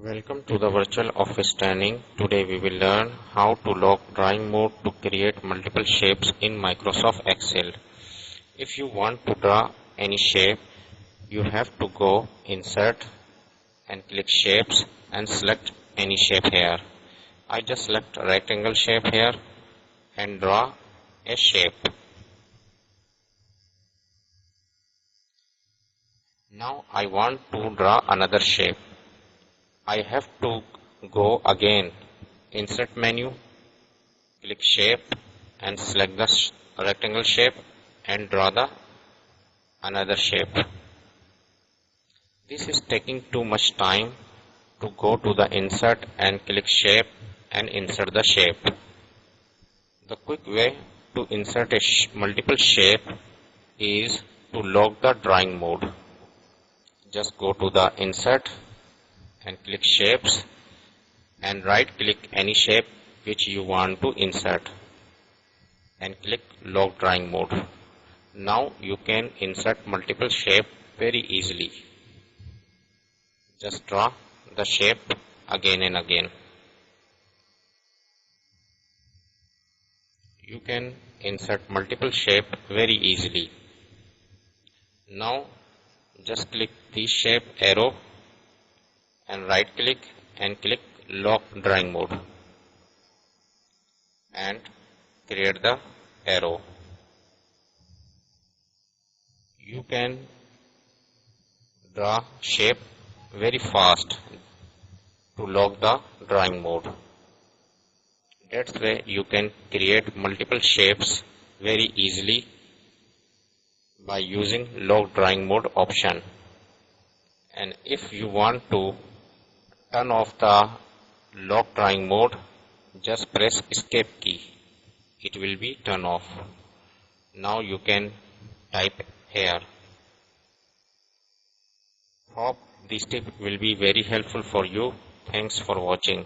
Welcome to the virtual office training. Today we will learn how to lock drawing mode to create multiple shapes in Microsoft Excel. If you want to draw any shape, you have to go Insert and click Shapes and select any shape here. I just select a rectangle shape here and draw a shape. Now I want to draw another shape. I have to go again Insert menu, click Shape and select the rectangle shape and draw the another shape. This is taking too much time to go to the Insert and click Shape and insert the shape. The quick way to insert a multiple shape is to lock the drawing mode. Just go to the Insert and click Shapes and right click any shape which you want to insert and click Lock Drawing Mode. Now you can insert multiple shapes very easily. Just draw the shape again and again. You can insert multiple shapes very easily. Now just click the shape arrow and right click and click Lock Drawing Mode and create the arrow. You can draw shape very fast to lock the drawing mode. That's way you can create multiple shapes very easily by using Lock Drawing Mode option. And if you want to turn off the Lock Drawing Mode, just press Escape key. It will be turned off. Now you can type here. Hope this tip will be very helpful for you. Thanks for watching.